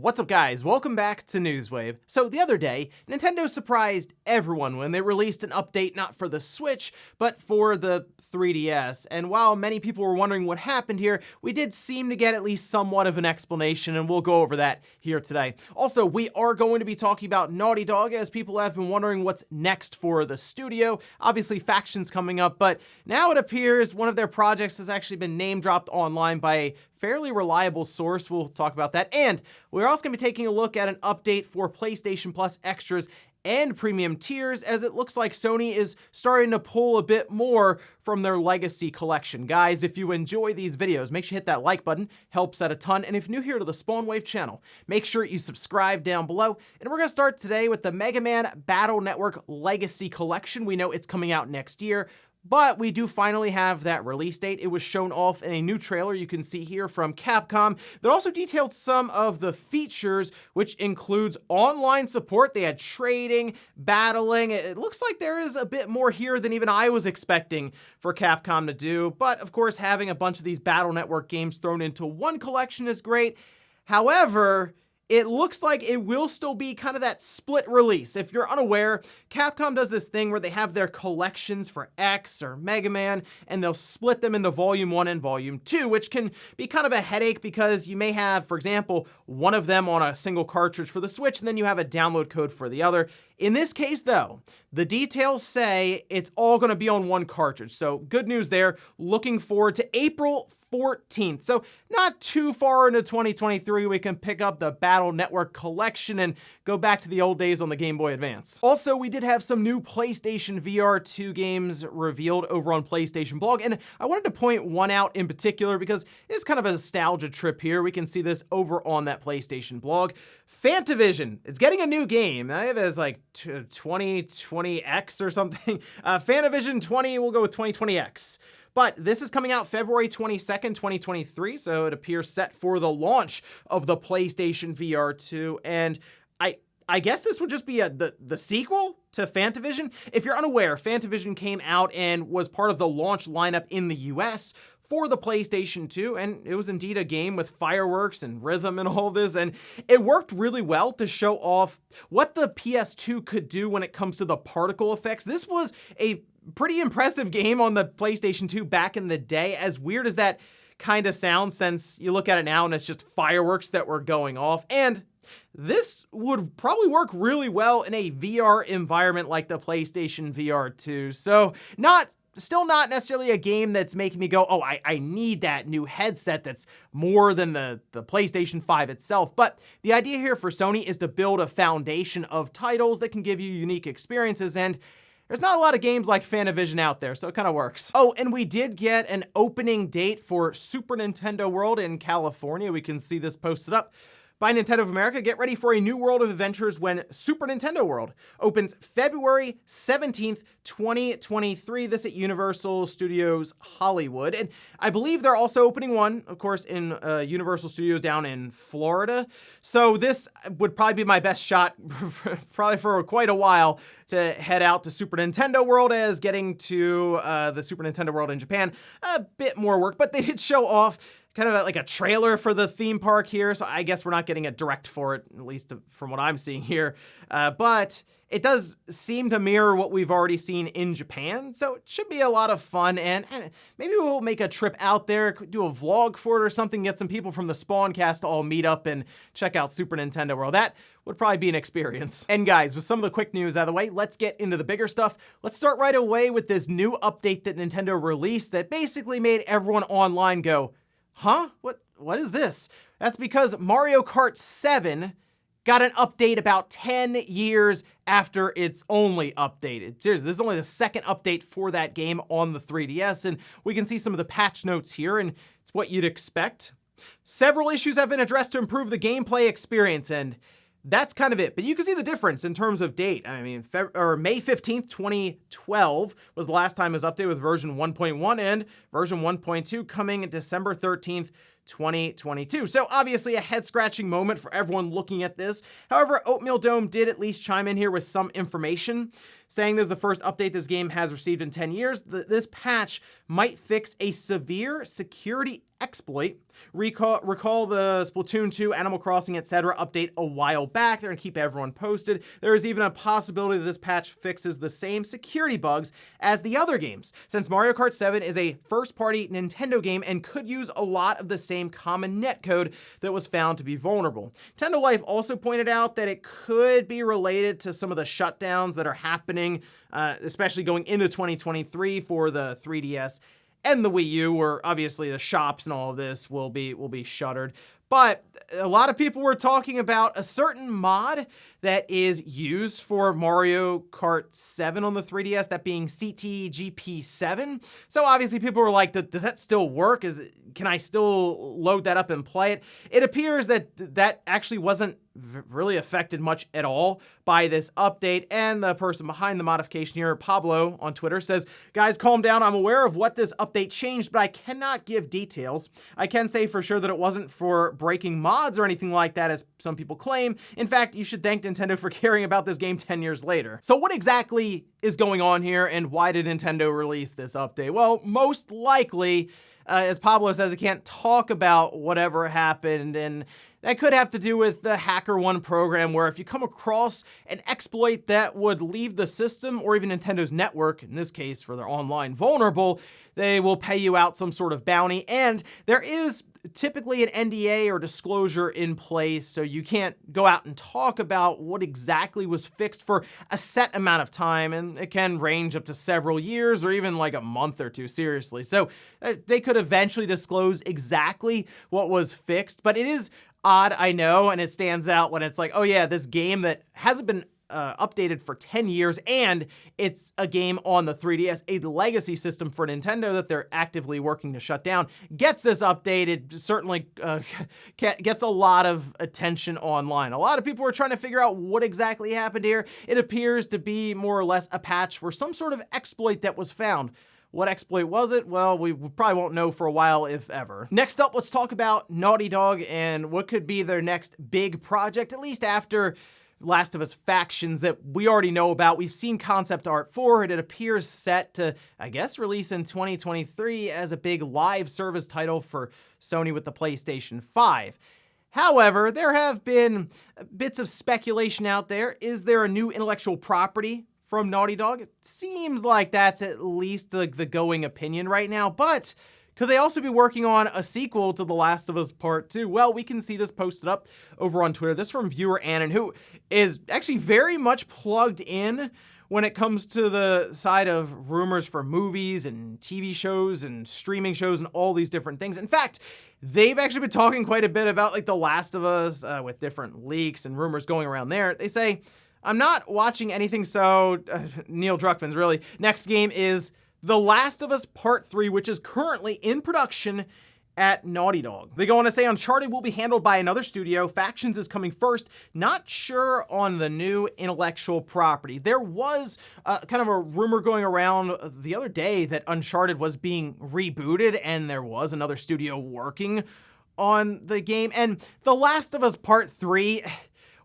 What's up guys, welcome back to Newswave. So the other day, Nintendo surprised everyone when they released an update not for the Switch, but for the 3DS. And while many people were wondering what happened here, we did seem to get at least somewhat of an explanation, and we'll go over that here today. Also, we are going to be talking about Naughty Dog, as people have been wondering what's next for the studio. Obviously, Faction's coming up, but now it appears one of their projects has actually been name-dropped online by a fairly reliable source. We'll talk about that. And we're also going to be taking a look at an update for PlayStation Plus extras and premium tiers, as it looks like Sony is starting to pull a bit more from their legacy collection. Guys, if you enjoy these videos, make sure you hit that like button, helps out a ton. And if you're new here to the Spawnwave channel, make sure you subscribe down below. And we're gonna start today with the Mega Man Battle Network Legacy Collection. We know it's coming out next year, but we do finally have that release date. It was shown off in a new trailer you can see here from Capcom that also detailed some of the features, which includes online support. They had trading, battling. It looks like there is a bit more here than even I was expecting for Capcom to do. But of course, having a bunch of these Battle Network games thrown into one collection is great. However, it looks like it will still be kind of that split release. If you're unaware, Capcom does this thing where they have their collections for X or Mega Man, and they'll split them into Volume 1 and Volume 2, which can be kind of a headache because you may have, for example, one of them on a single cartridge for the Switch, and then you have a download code for the other. In this case, though, the details say it's all going to be on one cartridge. So good news there. Looking forward to April 14th. So not too far into 2023, we can pick up the Battle Network collection and go back to the old days on the Game Boy Advance. Also, we did have some new PlayStation VR 2 games revealed over on PlayStation Blog, and I wanted to point one out in particular because it's kind of a nostalgia trip here. We can see this over on that PlayStation Blog. Fantavision, it's getting a new game. I have it as like 2020X or something. Fantavision 20, we'll go with 2020X. But this is coming out February 22nd, 2023, so it appears set for the launch of the PlayStation VR 2, and I guess this would just be the sequel to Fantavision. If you're unaware, Fantavision came out and was part of the launch lineup in the US for the PlayStation 2, and it was indeed a game with fireworks and rhythm and all this, and it worked really well to show off what the PS2 could do when it comes to the particle effects. This was a pretty impressive game on the PlayStation 2 back in the day, as weird as that kind of sounds, since you look at it now and it's just fireworks that were going off. And this would probably work really well in a VR environment like the PlayStation VR 2. So still not necessarily a game that's making me go, oh, I need that new headset that's more than the PlayStation 5 itself. But the idea here for Sony is to build a foundation of titles that can give you unique experiences, and there's not a lot of games like Fantavision out there, so it kind of works. Oh, and we did get an opening date for Super Nintendo World in California. We can see this posted up by Nintendo of America. Get ready for a new world of adventures when Super Nintendo World opens February 17th, 2023. This at Universal Studios Hollywood. And I believe they're also opening one, of course, in Universal Studios down in Florida. So this would probably be my best shot, probably for quite a while, to head out to Super Nintendo World, as getting to the Super Nintendo World in Japan, a bit more work, but they did show off kind of like a trailer for the theme park here, so I guess we're not getting a direct for it, at least from what I'm seeing here. But it does seem to mirror what we've already seen in Japan, so it should be a lot of fun, and maybe we'll make a trip out there, do a vlog for it or something, get some people from the Spawncast to all meet up and check out Super Nintendo World. That would probably be an experience. And guys, with some of the quick news out of the way, let's get into the bigger stuff. Let's start right away with this new update that Nintendo released that basically made everyone online go, huh? What is this? That's because Mario Kart 7 got an update about 10 years after its only update. Seriously, this is only the second update for that game on the 3DS, and we can see some of the patch notes here, and it's what you'd expect. Several issues have been addressed to improve the gameplay experience, and that's kind of it. But you can see the difference in terms of date. I mean, May 15th, 2012 was the last time it was updated with version 1.1, and version 1.2 coming December 13th, 2022. So obviously a head-scratching moment for everyone looking at this. However, Oatmeal Dome did at least chime in here with some information, saying this is the first update this game has received in 10 years. This patch might fix a severe security exploit. Recall the Splatoon 2, Animal Crossing, etc. update a while back. They're going to keep everyone posted. There is even a possibility that this patch fixes the same security bugs as the other games, since Mario Kart 7 is a first-party Nintendo game and could use a lot of the same common netcode that was found to be vulnerable. Nintendo Life also pointed out that it could be related to some of the shutdowns that are happening, especially going into 2023 for the 3DS and the Wii U, where obviously the shops and all of this will be shuttered. But a lot of people were talking about a certain mod that is used for Mario Kart 7 on the 3DS, that being CTGP7. So obviously people were like, does that still work? Can I still load that up and play it? It appears that that actually wasn't really affected much at all by this update, and the person behind the modification here, Pablo on Twitter, says, guys, calm down. I'm aware of what this update changed, but I cannot give details. I can say for sure that it wasn't for breaking mods or anything like that, as some people claim. In fact, you should thank Nintendo for caring about this game 10 years later. So what exactly is going on here, and why did Nintendo release this update? Well, most likely, as Pablo says, it can't talk about whatever happened, and that could have to do with the HackerOne program, where if you come across an exploit that would leave the system or even Nintendo's network, in this case for their online, vulnerable, they will pay you out some sort of bounty. And there is typically an NDA or disclosure in place, so you can't go out and talk about what exactly was fixed for a set amount of time, and it can range up to several years or even like a month or two, seriously. So they could eventually disclose exactly what was fixed, but it is odd, I know, and it stands out when it's like, oh yeah, this game that hasn't been updated for 10 years, and it's a game on the 3DS, a legacy system for Nintendo that they're actively working to shut down, gets this update. It certainly gets a lot of attention online. A lot of people are trying to figure out what exactly happened here. It appears to be more or less a patch for some sort of exploit that was found. What exploit was it? Well, we probably won't know for a while, if ever. Next up, let's talk about Naughty Dog and what could be their next big project, at least after Last of Us Factions, that we already know about. We've seen concept art for it. It appears set to, I guess, release in 2023 as a big live service title for Sony with the PlayStation 5. However, there have been bits of speculation out there. Is there a new intellectual property from Naughty Dog? It seems like that's at least the going opinion right now, but could they also be working on a sequel to The Last of Us Part 2? Well, we can see this posted up over on Twitter. This from viewer Annan, who is actually very much plugged in when it comes to the side of rumors for movies and TV shows and streaming shows and all these different things. In fact, they've actually been talking quite a bit about like The Last of Us with different leaks and rumors going around there. They say, I'm not watching anything, so Neil Druckmann's really. Next game is The Last of Us Part 3, which is currently in production at Naughty Dog. They go on to say Uncharted will be handled by another studio. Factions is coming first. Not sure on the new intellectual property. There was kind of a rumor going around the other day that Uncharted was being rebooted and there was another studio working on the game. And The Last of Us Part 3...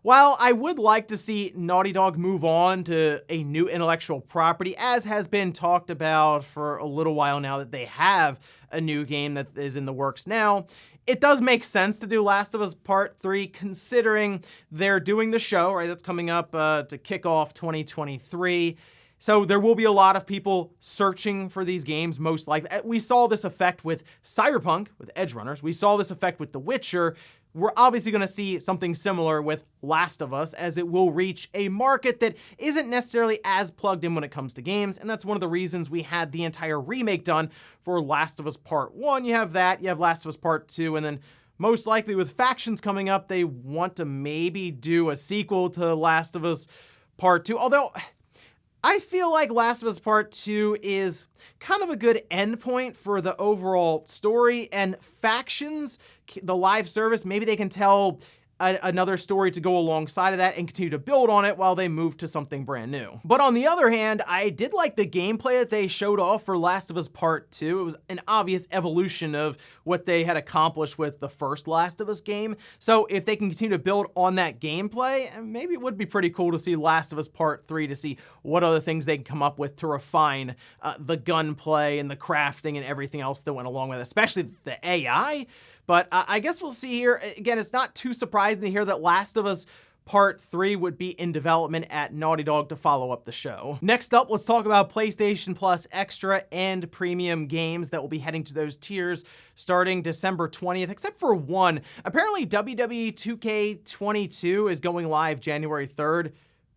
While I would like to see Naughty Dog move on to a new intellectual property, as has been talked about for a little while now that they have a new game that is in the works now, it does make sense to do Last of Us Part 3 considering they're doing the show, right? That's coming up to kick off 2023. So there will be a lot of people searching for these games, most likely. We saw this effect with Cyberpunk, with Edge Runners. We saw this effect with The Witcher. We're obviously going to see something similar with Last of Us, as it will reach a market that isn't necessarily as plugged in when it comes to games, and that's one of the reasons we had the entire remake done for Last of Us Part 1. You have that, you have Last of Us Part 2, and then most likely with Factions coming up, they want to maybe do a sequel to Last of Us Part 2, although I feel like Last of Us Part 2 is kind of a good endpoint for the overall story, and Factions, the live service, maybe they can tell another story to go alongside of that and continue to build on it while they move to something brand new. But on the other hand, I did like the gameplay that they showed off for Last of Us Part 2. It was an obvious evolution of what they had accomplished with the first Last of Us game. So if they can continue to build on that gameplay, maybe it would be pretty cool to see Last of Us Part 3 to see what other things they can come up with to refine the gunplay and the crafting and everything else that went along with it, especially the AI. But I guess we'll see here. Again, it's not too surprising to hear that Last of Us Part 3 would be in development at Naughty Dog to follow up the show. Next up, let's talk about PlayStation Plus Extra and Premium games that will be heading to those tiers starting December 20th, except for one. Apparently, WWE 2K22 is going live January 3rd.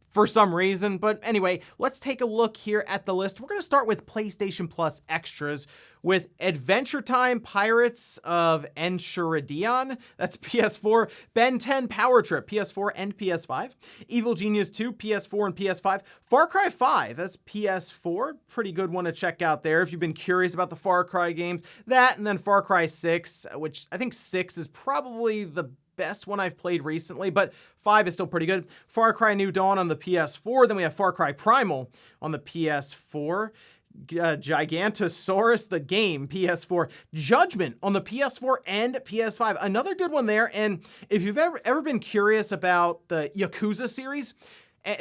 For some reason, but anyway, let's take a look here at the list. We're going to start with PlayStation Plus Extras with Adventure Time Pirates of Enchiridion, that's PS4, Ben 10 Power Trip, PS4 and PS5, Evil Genius 2, PS4 and PS5, Far Cry 5, that's PS4, pretty good one to check out there if you've been curious about the Far Cry games. That, and then Far Cry 6, which I think 6 is probably the best one I've played recently, but 5 is still pretty good. Far Cry New Dawn on the PS4. Then we have Far Cry Primal on the PS4. Gigantosaurus the game, PS4. Judgment on the PS4 and PS5. Another good one there. And if you've ever been curious about the Yakuza series,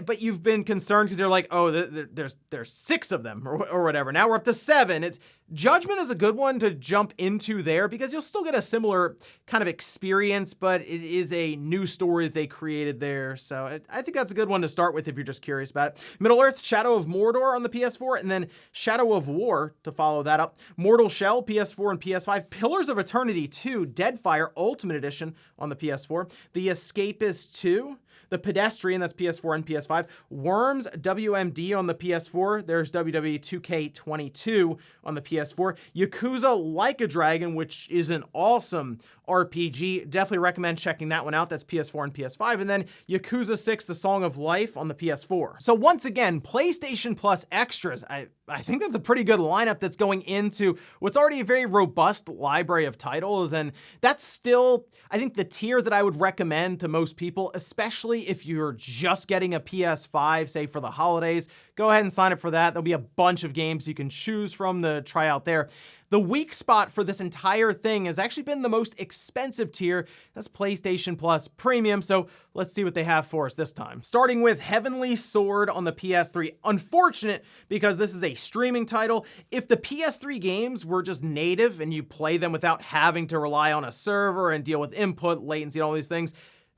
but you've been concerned because they're like, oh, there's 6 of them or whatever. Now we're up to 7. Judgment is a good one to jump into there because you'll still get a similar kind of experience, but it is a new story that they created there. So I think that's a good one to start with if you're just curious about it. Middle-earth, Shadow of Mordor on the PS4, and then Shadow of War to follow that up. Mortal Shell, PS4 and PS5. Pillars of Eternity 2, Deadfire Ultimate Edition on the PS4. The Escapist 2. The Pedestrian, that's PS4 and PS5. Worms WMD on the PS4. There's WWE 2K22 on the PS4. Yakuza Like a Dragon, which is an awesome RPG. Definitely recommend checking that one out. That's PS4 and PS5. And then Yakuza 6, The Song of Life on the PS4. So once again, PlayStation Plus Extras. I think that's a pretty good lineup that's going into what's already a very robust library of titles. And that's still, I think, the tier that I would recommend to most people, especially if you're just getting a PS5, say for the holidays. Go ahead and sign up for that. There'll be a bunch of games you can choose from to try out there. The weak spot for this entire thing has actually been the most expensive tier. That's PlayStation Plus Premium, so let's see what they have for us this time. Starting with Heavenly Sword on the PS3. Unfortunate, because this is a streaming title. If the PS3 games were just native and you play them without having to rely on a server and deal with input, latency, and all these things,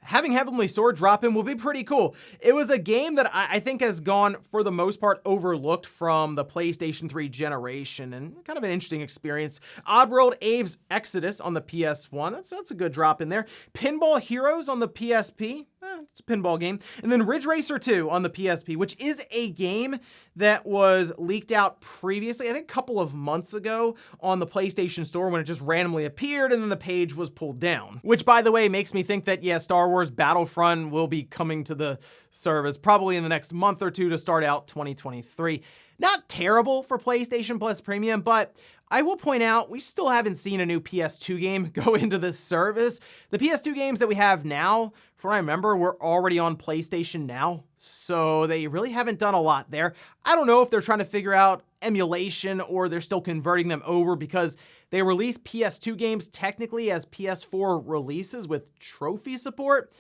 having Heavenly Sword drop in will be pretty cool. It was a game that I think has gone, for the most part, overlooked from the PlayStation 3 generation, and kind of an interesting experience. Oddworld Abe's Exodus on the PS1. That's a good drop in there. Pinball Heroes on the PSP. It's a pinball game. And then Ridge Racer 2 on the PSP, which is a game that was leaked out previously, I think a couple of months ago on the PlayStation Store when it just randomly appeared and then the page was pulled down. Which, by the way, makes me think that, yeah, Star Wars Battlefront will be coming to the service probably in the next month or two to start out 2023. Not terrible for PlayStation Plus Premium, but I will point out we still haven't seen a new PS2 game go into this service. The PS2 games that we have now, from what I remember, were already on PlayStation Now, so they really haven't done a lot there. I don't know if they're trying to figure out emulation or they're still converting them over because they release PS2 games technically as PS4 releases with trophy support.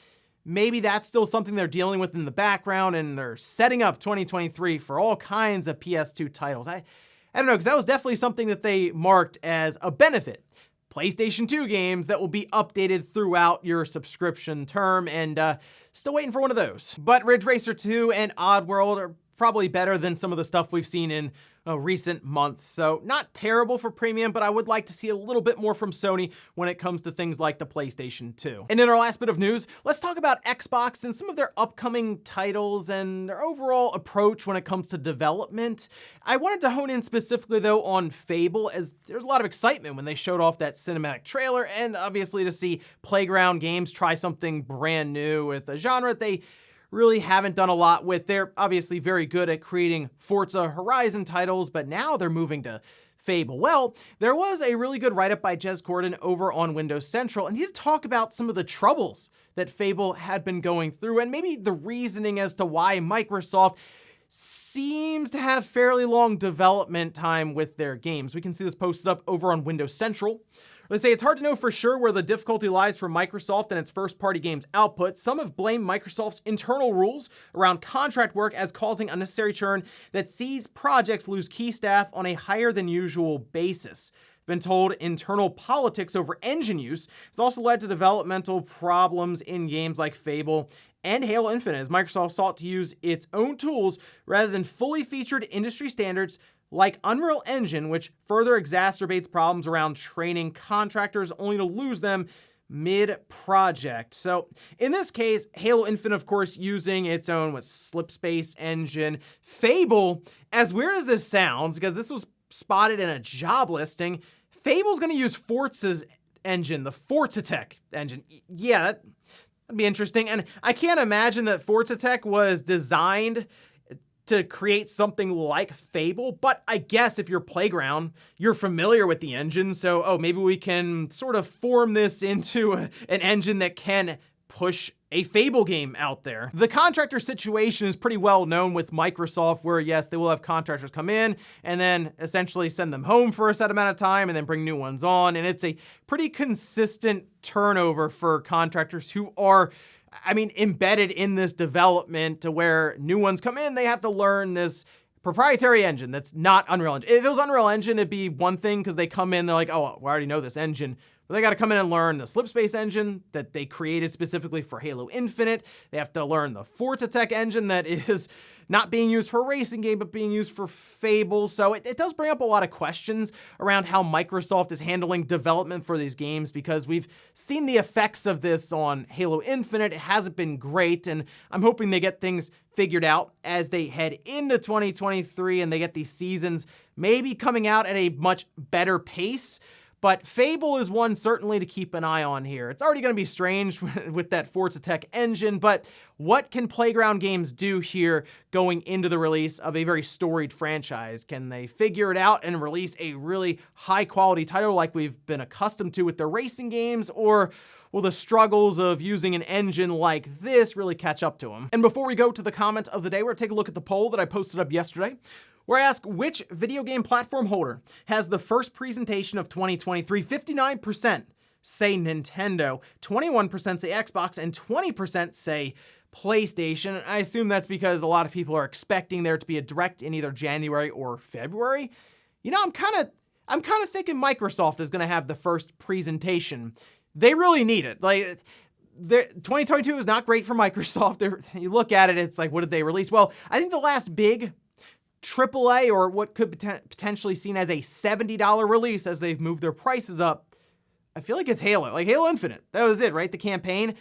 Maybe that's still something they're dealing with in the background and they're setting up 2023 for all kinds of PS2 titles. I don't know, because that was definitely something that they marked as a benefit. PlayStation 2 games that will be updated throughout your subscription term, and still waiting for one of those. But Ridge Racer 2 and Oddworld are probably better than some of the stuff we've seen in recent months. So not terrible for premium, but I would like to see a little bit more from Sony when it comes to things like the PlayStation 2. And in our last bit of news, let's talk about Xbox and some of their upcoming titles and their overall approach when it comes to development. I wanted to hone in specifically though on Fable, as there's a lot of excitement when they showed off that cinematic trailer, and obviously to see Playground Games try something brand new with a genre they really haven't done a lot with. They're obviously very good at creating Forza Horizon titles, but now they're moving to Fable? Well, there was a really good write-up by Jez Corden over on Windows Central, and he did talk about some of the troubles that Fable had been going through, and maybe the reasoning as to why Microsoft seems to have fairly long development time with their games. We can see this posted up over on Windows Central. They say it's hard to know for sure where the difficulty lies for Microsoft and its first-party games output. Some have blamed Microsoft's internal rules around contract work as causing unnecessary churn that sees projects lose key staff on a higher than usual basis. Been told internal politics over engine use has also led to developmental problems in games like Fable and Halo Infinite, as Microsoft sought to use its own tools rather than fully featured industry standards like Unreal Engine, which further exacerbates problems around training contractors only to lose them mid-project. So in this case, Halo Infinite, of course, using its own slipspace engine. Fable, as weird as this sounds, because this was spotted in a job listing, Fable's going to use Forza's engine, the Forza Tech engine. Yeah, that'd be interesting. And I can't imagine that Forza Tech was designed to create something like Fable, but I guess if you're Playground, you're familiar with the engine, so maybe we can sort of form this into an engine that can push a Fable game out there. The contractor situation is pretty well known with Microsoft, where yes, they will have contractors come in and then essentially send them home for a set amount of time and then bring new ones on, and it's a pretty consistent turnover for contractors who are embedded in this development, to where new ones come in, they have to learn this proprietary engine that's not Unreal Engine. If it was Unreal Engine, it'd be one thing because they come in, they're like, oh, we already know this engine. But they got to come in and learn the Slipspace engine that they created specifically for Halo Infinite. They have to learn the Forza Tech engine that is not being used for a racing game, but being used for Fable. So it does bring up a lot of questions around how Microsoft is handling development for these games, because we've seen the effects of this on Halo Infinite. It hasn't been great, and I'm hoping they get things figured out as they head into 2023 and they get these seasons maybe coming out at a much better pace. But Fable is one certainly to keep an eye on here. It's already going to be strange with that Forza Tech engine, but what can Playground Games do here going into the release of a very storied franchise? Can they figure it out and release a really high-quality title like we've been accustomed to with their racing games, or will the struggles of using an engine like this really catch up to them? And before we go to the comment of the day, we're going to take a look at the poll that I posted up yesterday, where I ask which video game platform holder has the first presentation of 2023. 59% say Nintendo, 21% say Xbox, and 20% say PlayStation. I assume that's because a lot of people are expecting there to be a direct in either January or February. You know, I'm kind of thinking Microsoft is going to have the first presentation. They really need it. 2022 is not great for Microsoft. You look at it, it's like, what did they release? Well, I think the last big AAA, or what could potentially seen as a $70 release as they've moved their prices up, I feel like it's Halo, like Halo Infinite. That was it, right? The campaign.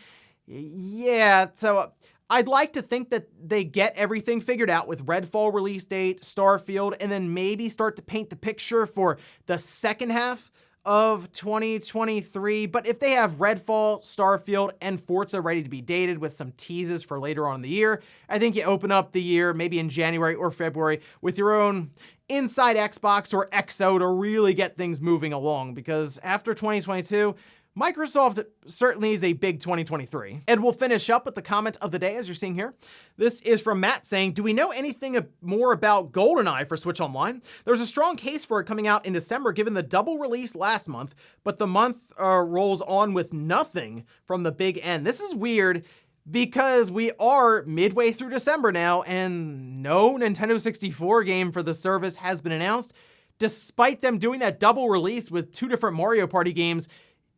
Yeah, so I'd like to think that they get everything figured out with Redfall release date, Starfield, and then maybe start to paint the picture for the second half of 2023. But if they have Redfall, Starfield, and Forza ready to be dated with some teases for later on in the year, I think you open up the year maybe in January or February with your own Inside Xbox or XO to really get things moving along, because after 2022, Microsoft certainly is a big 2023. And we'll finish up with the comment of the day, as you're seeing here. This is from Matt saying, do we know anything more about GoldenEye for Switch Online? There's a strong case for it coming out in December, given the double release last month, but the month rolls on with nothing from the big end. This is weird, because we are midway through December now, and no Nintendo 64 game for the service has been announced, despite them doing that double release with 2 different Mario Party games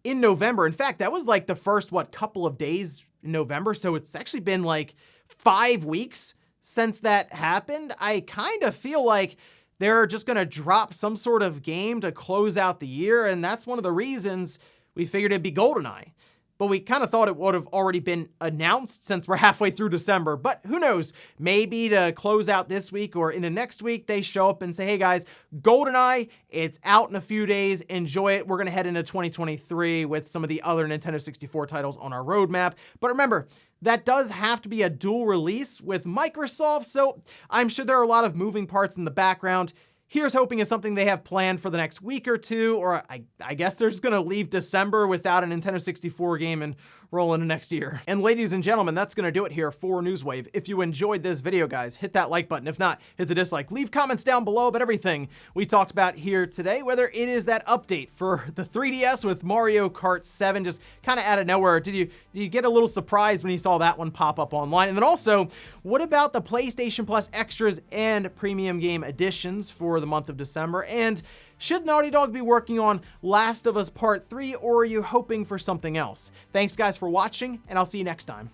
in November. In fact, that was like the first, couple of days in November, so it's actually been like 5 weeks since that happened. I kind of feel like they're just gonna drop some sort of game to close out the year, and that's one of the reasons we figured it'd be GoldenEye. But we kind of thought it would have already been announced since we're halfway through December. But who knows? Maybe to close out this week or into next week, they show up and say, hey guys, GoldenEye, it's out in a few days. Enjoy it. We're going to head into 2023 with some of the other Nintendo 64 titles on our roadmap. But remember, that does have to be a dual release with Microsoft. So I'm sure there are a lot of moving parts in the background. Here's hoping it's something they have planned for the next week or two, or I guess they're just gonna leave December without a Nintendo 64 game and roll into next year. And ladies and gentlemen, that's gonna do it here for Newswave. If you enjoyed this video, guys, hit that like button. If not, hit the dislike. Leave comments down below about everything we talked about here today, whether it is that update for the 3DS with Mario Kart 7, just kind of out of nowhere. Did you get a little surprised when you saw that one pop up online? And then also, what about the PlayStation Plus extras and premium game editions for the month of December? And should Naughty Dog be working on Last of Us Part 3, or are you hoping for something else? Thanks guys for watching, and I'll see you next time.